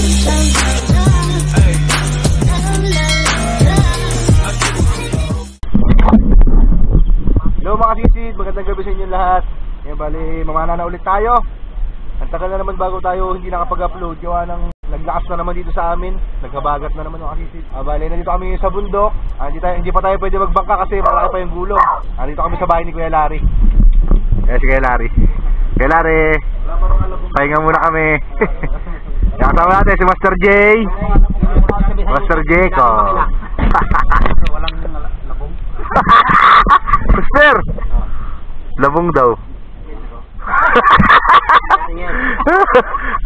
Hello mga sisid, magandang gabi sa inyo lahat. Ngayon bali, mamana na ulit tayo. Ang tagal na naman bago tayo hindi nakapag-upload. Gawa ng naglakas na naman dito sa amin. Nagkabagat na naman mga sisid. Bali, nandito kami sa bundok. Hindi pa tayo pwede magbangka kasi malaki pa yung gulong. Nandito kami sa bahay ni Kuya Larry. Si Kuya Larry. Kuya Larry, pahinga muna kami. Kasama natin si Master J. Master J ko. Walang labong. Master! Labong daw.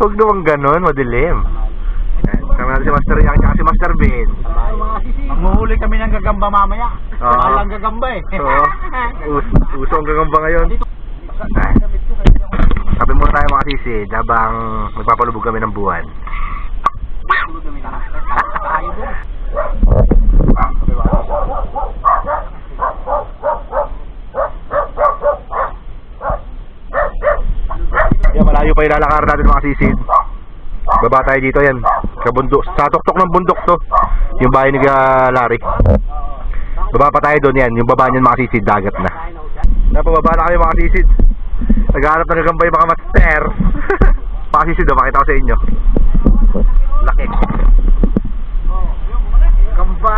Huwag naman ganon, madilim. Kasama natin si Master Yang at si Master Ben. Manguhuli kami ng gagamba mamaya. Walang gagamba eh. Uso ang gagamba ngayon. Sabi muna tayo mga sisid habang magpapalubog kami ng buwan. Yan, malayo pa ilalakar natin mga sisid. Baba tayo dito yan. Kabundok, sa tuktok ng bundok to. Yung bahay ni Larry. Baba pa tayo doon yan. Yung baba niyan mga sisid, dagat na. Napababa na kayo mga sisid. Naghahanap ng gagambay mga master. Mga sisid, makita ko sa inyo. Laki. Gamba,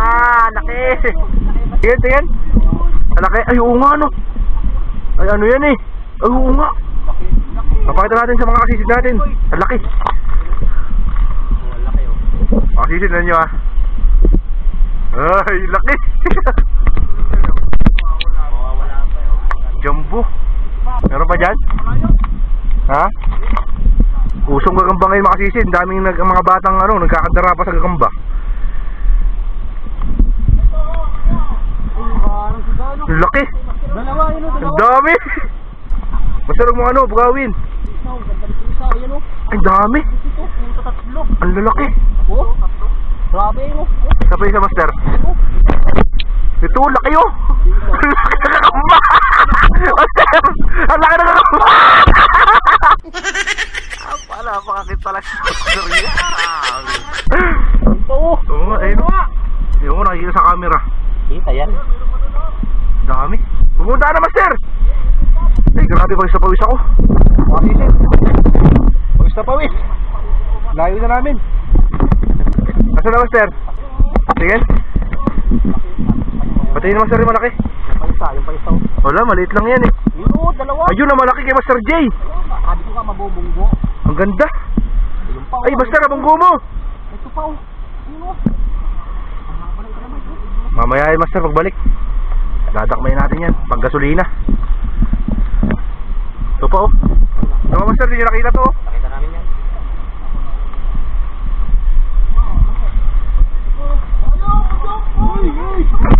laki. Tingin, tingin. Laki, ay oo nga no. Ay ano yan eh. Ay oo nga. Papakita natin sa mga kasisid natin. Ang laki. Mga kasisid na nyo ah. Ay, laki. Jumbo. Meron pa dyan? Ha? Usong gagamba ngayon mga kasisid. Daming mga batang nagkakadara pa sa gagamba. Ang laki. Ang dami. Masarap mo bugawin. Ang dami. Ang lalaki. Sabay sa master. Ito, laki oh. Ang laki na kakamba. Master, ang laki na kakamba. Pala, pakakit pala siya. Oo, ayun o. Ayun o, nakikita sa camera. Kita yan. Dami. Pumunta na master. Ay, grabe pawis na pawis ako. Masisid. Pawis na pawis. Layo na namin. Asa na master? Sige. Patayin na master yung malaki. Yung paisa. Wala, maliit lang yan eh. Yun, dalawa. Ayun na malaki kay Master J. Sabi ko nga mabubunggo. Ang ganda. Ay, master, nabunggo mo. Ito pa oh. Mamaya ay master pagbalik. Dadakmayin natin yan. Pag gasolina. Ito pa oh. Tama master, hindi nyo nakita to oh. Nakita namin yan.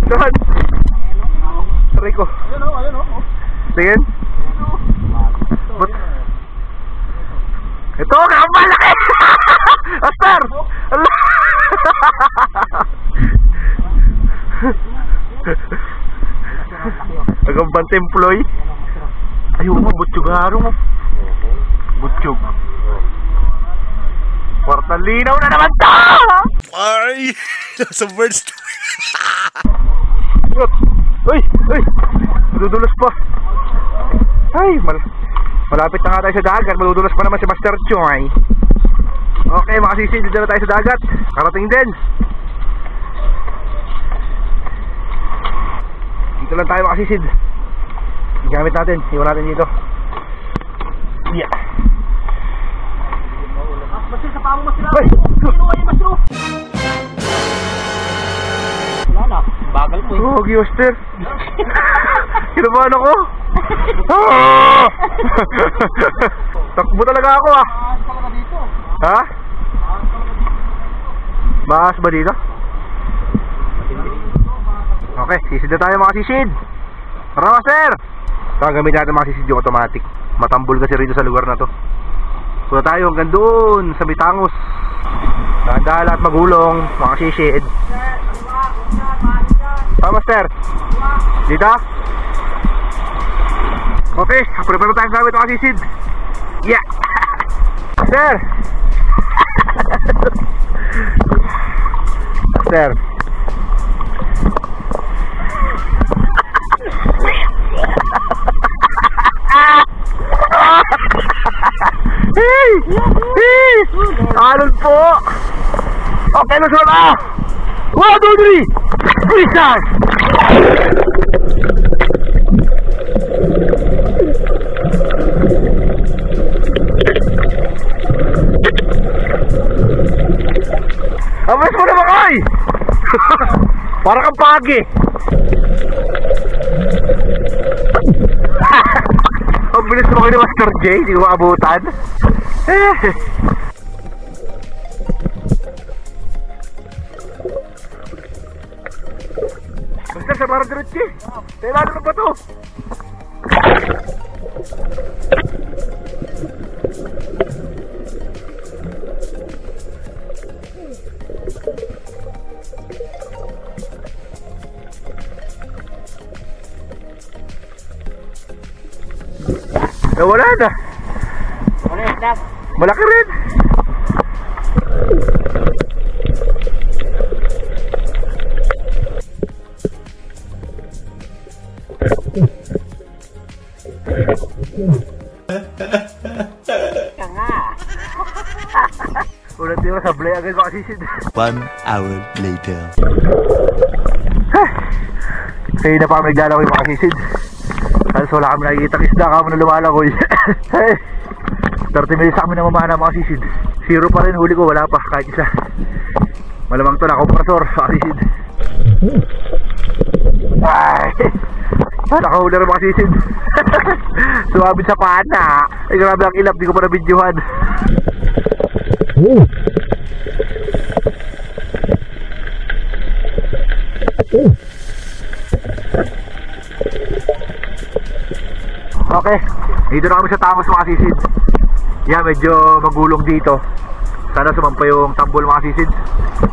Saan? Saray ko. Ayun oh. Tingin. But ito, kamalaki! Master! Agambang temploy. Ayaw mo, butsyugaro mo. Butsyug. Kwartang linaw na naman to! Ay! Nasa birds. Uy! Uy! Madudulas pa. Ay! Malapit na nga tayo sa dagat. Madudulas pa naman si Master Choy. Okay mga sisid, dito na tayo sa dagat. Karating din. Dito lang tayo mga sisid. Gamit natin, iwan natin dito. Yeah. Master, sa pamo master. Ay! Sino kayo master? Wala na, bagal mo eh. Oh, Master. Kinabahan ako. Takbo talaga ako ah. Ha? Bakas ba dito? Okay, sisid na tayo mga sisid. Tara master. Gagamit natin mga sisid yung automatic. Matambol kasi rito sa lugar na to. Punta tayo hanggang doon sa Bitangos. Dahan-dahan at magulong mga sisid. Master. Dito? Okay, prepare na tayong gamit mga sisid. Yeah. Sir. Master. Hey! Hey! Alon po! Okay, let's go na! 1, 2, 3! Restart! Amas mo naman kay! Para kang pagi! Ang bilis mo kayo ni Master J, hindi ko maabutan. Master, sa parang diretsi. Kailangan na ba ito? Wala na. Malaki rin. Ulat yung sablay agad makasisid. 1 hour later. Kaya na pa kami naglalako yung makasisid. Halos wala kami nakikita isda kami na lumalakoy. 30 minutes kami na mamana mga sisid. 0 pa rin huli ko, wala pa kahit isa. Malamang to na kompresor sa sisid. Ay, nakahuli rin mga sisid. Sumabit sa pana. Ay grabe ang ilap, di ko pa na-videohan. Okay, dito na kami sa Tamos mga sisid. Yeah, medyo magulong dito. Sana sumampa yung tambol mga sisid.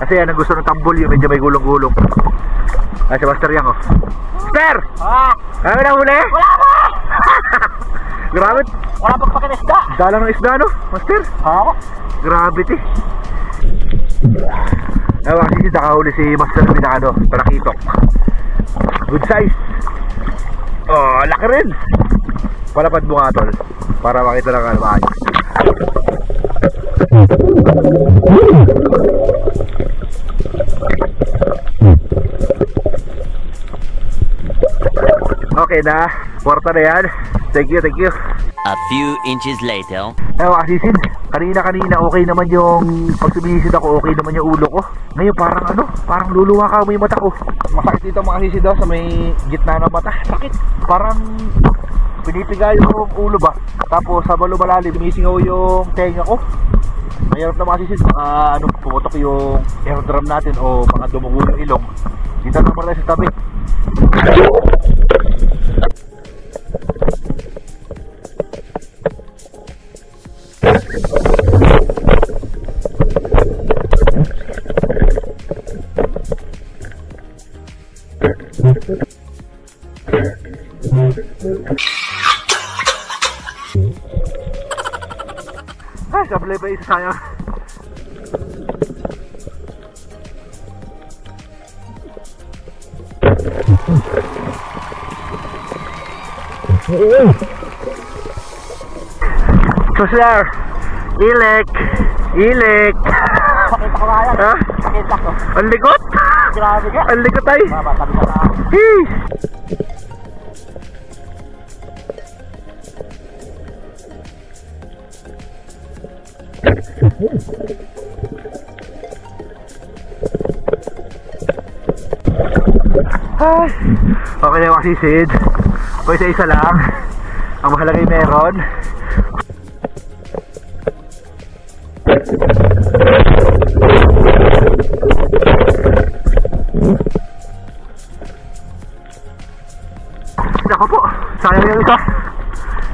Kasi yan ang gusto ng tambol, yung medyo may gulong-gulong. Ay, si Master Yang, oh. Master! Ano na huli? Wala pa! Grabe. Wala pa pakin isda. Dalang ng isda, no, Master? Grabe, ti. Ay, mga sisid, nakahuli si Master na ano, parakitok. Good size. Oh, laki rin. Palapad mo nga, tol, para makita lang ano maayos. Okay na, kwarta na yan. Thank you, thank you. A few inches later. Mga sisid, kanina okay naman yung pag sumisid ako, okay naman yung ulo ko. Ngayon parang ano, parang luluwa ka mo yung mata ko. Masakit dito mga sisid, sa may gitna ng mata. Sakit, parang pinipiga yung ulo ba. Tapos sa malalim, sumisingaw yung tenga ko. Mahirap na mga sisid, ano, pumutok yung eardrum natin o mga dumugo ng ilong. Dito naman tayo sa tabi. Ay, sablay pa isa sayang. So sir, ilik. Pakita ko nga yan. Ha? Pakita ko. Ang likot. Grabe ka. Ang likot ay. Sabi ka na. Hey. Ay, okay na yung masisid. O isa-isa lang. Ang mahalaga yung meron. Nako po, sayang yung isa.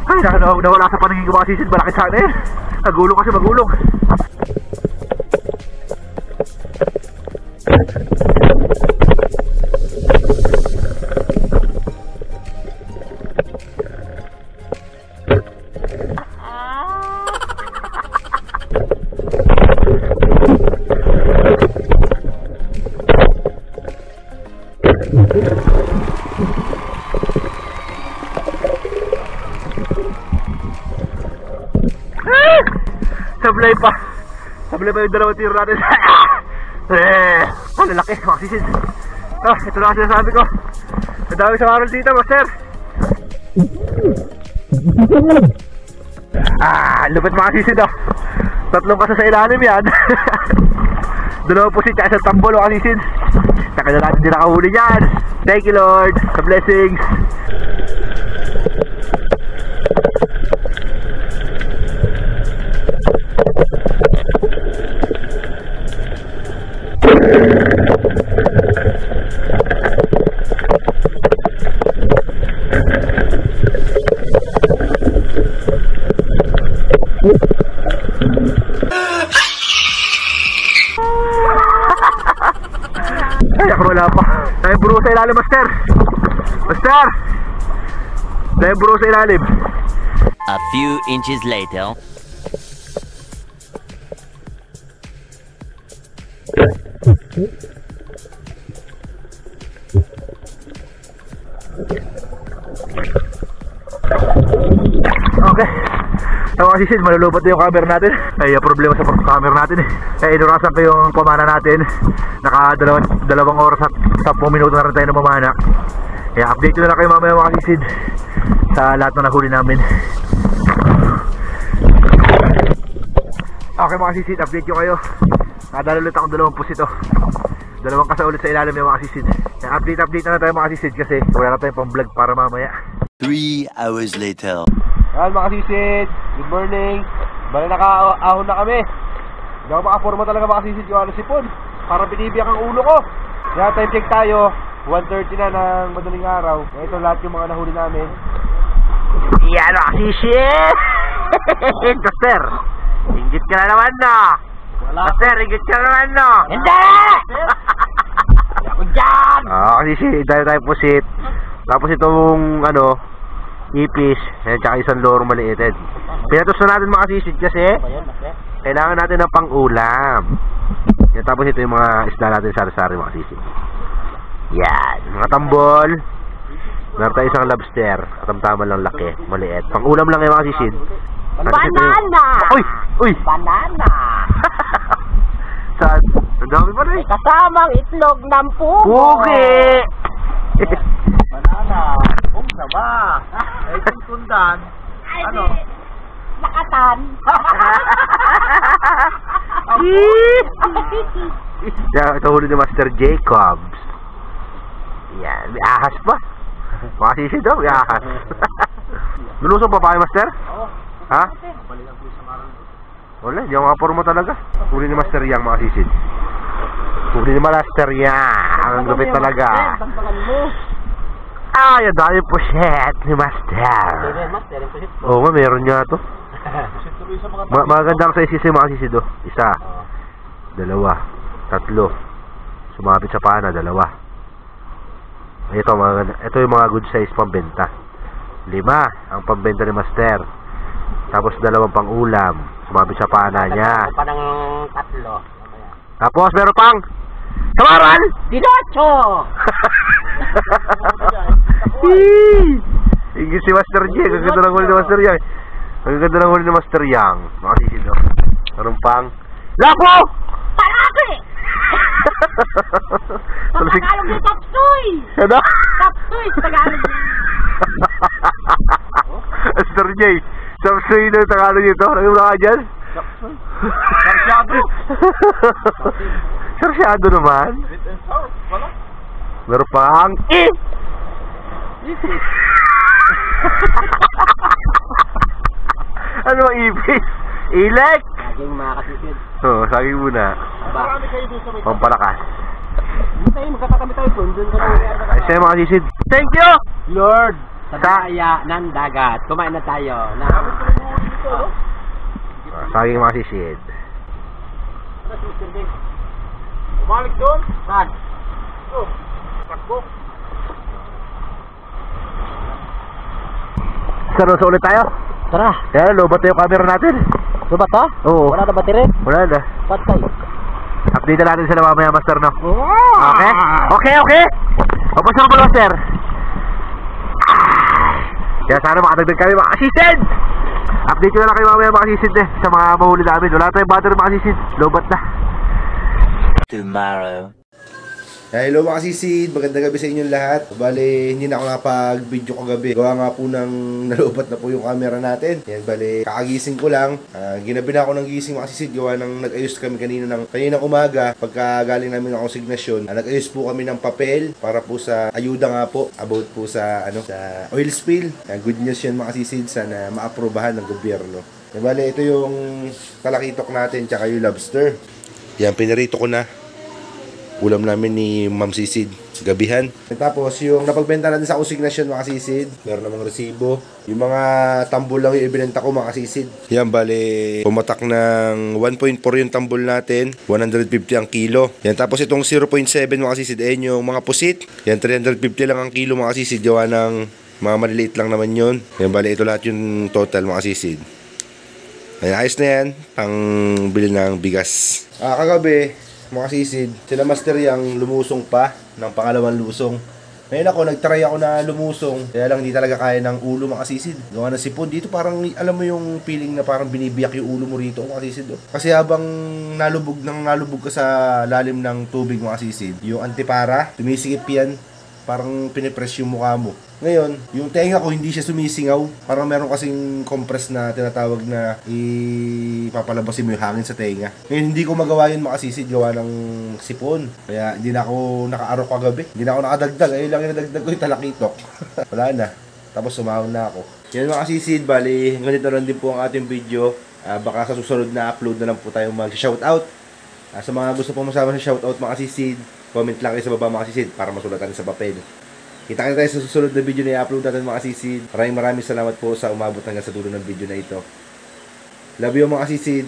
Ay, nawala sa paningin ko mga sisid. Malaki sana yun. Nagulong kasi magulong. Sablay pa. Sablay pa yung dalawang tiro natin. Ang lalaki, mga sisid. Ito na kasi nasabi ko. Madami sa marol dito, master. Lupit mga sisid oh. Tatlong kasa sa ilalim yan. Dalawang pusit at isang tambol mga sisid. Saka na natin din nakahuli yan. Thank you Lord sa blessings. Ay, ako wala pa. Tayo buro sa ilalim, master. Master! Tayo buro sa ilalim. A few inches later. Okay. Ako kasi Sid, malulupot na yung camera natin. Ay, problema sa camera natin eh. Kaya inurasan ko yung pamana natin. Naka dalawang oras at 10 minuto na rin tayo na mamana. Kaya update ko na lang kayo mamaya mga Sid sa lahat na nahuli namin. Okay mga Sid, update ko kayo. Nakadala ulit akong dalawang pusit oh. Dalawang kasa ulit sa ilalim yung mga Sid. Kaya update na tayo mga Sid kasi wala na tayong pang vlog para mamaya. 3 hours later. Ayan mga sisid, good morning. Bali naka-ahon na kami. Hindi ako makaporma talaga mga sisid yung ano sipon. Parang binibiyak ang ulo ko. Kaya time check tayo, 1:30 na ng madaling araw. Ito lahat yung mga nahuli namin. Yan mga sisid! Master, inggit ka na naman no. Master, inggit ka na naman no. Hindi! Ako dyan! Sisid, tayo pusit. Tapos itong ano, ipis, at saka isang loro maliit. Pinatos na natin mga sisid kasi kailangan natin ng pang-ulam. Tapos ito yung mga isda natin sari-sari mga sisid. Yan, mga tambol. Meron tayo isang lobster. Katamtaman lang laki, maliit. Pang-ulam lang yung mga sisid. Banana! Uy! Banana! Saan? Ang dami pa rin. Kasamang itlog ng pugo! Pugi! Banana. Umsa ba? Ay, tundan. Ano? Nakatan! Ito huli ni Master Jacobs. Yan, may ahas pa. Makasisi daw, may ahas. Lulusong pa pa kayo, Master? Oo. Ha? Balikan ko sa marang. Wala, hindi ako makaporma talaga. Huli ni Master Yang, makasisid. Huli ni Master Yang. Ang lupit talaga. Ay, ang dami po shit ni Master. Oo nga, meron niya ito. Magandang sa isisi mga sisid oh. Isa, dalawa, tatlo. Sumabit sa pana, dalawa. Ito yung mga good size pambenta. 5 ang pambenta ni Master. Tapos 2 pang ulam. Sumabit sa pana niya. Parang 3. Tapos meron pang Tamaran! Dinocho! Higit si Master J. Ang ganda ng huli ni Master Yang. Ang ganda ng huli ni Master Yang. Makasisid oh. Meron pang Lapo! Paraki! Sa Tagalog ni Tapsoy! Ano? Tapsoy sa Tagalog niya. Master J. Tapsoy na yung Tagalog nito. Naging mga ka dyan? Sarsyado. Sarsyado naman. Sweet and sour. Wala. Meron pang ano ang ipis? Ilek! Saging mga kasisid. Oo, saging muna. Marami kayo doon sa may Pampalakas. Hindi tayo, magkakatabi tayo po. Doon ka lang. Ay, sa'yo mga sisid. Thank you! Lord, sa daya ng dagat. Kumain na tayo. Saging mga sisid. Umalik doon. Saan? Oh, takbo. Seryoso ulit tayo? Tara. Kaya, lobat na yung camera natin. Ano ba to? Oo. Wala na battery? Wala na. Patay. Update na natin sila mamaya, Master, no? Oh! Okay? Okay, okay? Papasar mo lang, sir. Kaya sana makadagdag kami mga kasisid. Update ko na lang kayo mamaya mga kasisid sa mga mahuli namin. Wala tayong battery mga kasisid. Lobat na. Tomorrow. Hello mga kasisid, magandang gabi sa inyong lahat. Bale, hindi na ako nakapag-video kagabi. Gawa nga po ng nalubat na po yung camera natin. Yan, bale, kakagising ko lang. Ginabi na ako ng gising mga kasisid. Gawa ng nag-ayos kami kaninang umaga. Pagka galing namin ng konsignasyon, nag-ayos po kami ng papel para po sa ayuda nga po. About po sa, sa oil spill. Good news yun mga kasisid. Sana maaprobahan ng gobyerno. Yan, bale, ito yung talakitok natin tsaka yung lobster. Yan, pinarito ko na. Ulam namin ni Ma'am Sisid gabihan. Tapos yung napagbenta natin sa konsignasyon mga kasisid, meron namang resibo. Yung mga tambol lang yung ibinenta ko mga kasisid. Yan, bale pumatak ng 1.4 yung tambol natin, 150 ang kilo. Yan, tapos itong 0.7 mga kasisid, ayun yung mga pusit. Yan, 350 lang ang kilo mga kasisid, gawa ng mga maliliit lang naman yun. Yan, bale ito lahat yung total mga kasisid. Ayan, ayos na yan, pang bili ng bigas. Kagabi mga sisid, sila Master Yang lumusong pa ng pangalawang lusong. Ngayon ako, nagtry ako na lumusong. Kaya lang hindi talaga kaya ng ulo mga sisid. Gawa ng sipon. Dito parang, alam mo yung feeling na parang binibiyak yung ulo mo rito mga sisid. Kasi habang nalubog ka sa lalim ng tubig mga sisid, yung antipara, tumisikip yan. Parang pinipress yung mukha mo. Ngayon, yung tenga ko hindi siya sumisingaw. Parang meron kasing compress na tinatawag na ipapalabasin mo yung hangin sa tenga. Ngayon, hindi ko magawa yun makasisid gawa ng sipon. Kaya hindi na ako nakaarok kagabi. Hindi na ako nakadagdag. Ayun lang yung nadagdag ko yung talakitok. Wala na. Tapos sumahon na ako. Yan mga kasisid, bali, ganito lang din po ang ating video. Baka sa susunod na upload na lang po tayong mag-shoutout. Sa mga gusto pong masama sa shoutout mga kasisid, comment lang kayo sa baba mga kasisid para masulatan sa papel. Kita tayo sa susunod na video na i-upload natin mga kasisid. Maraming salamat po sa umabot hanggang sa dulo ng video na ito. Love you mga kasisid.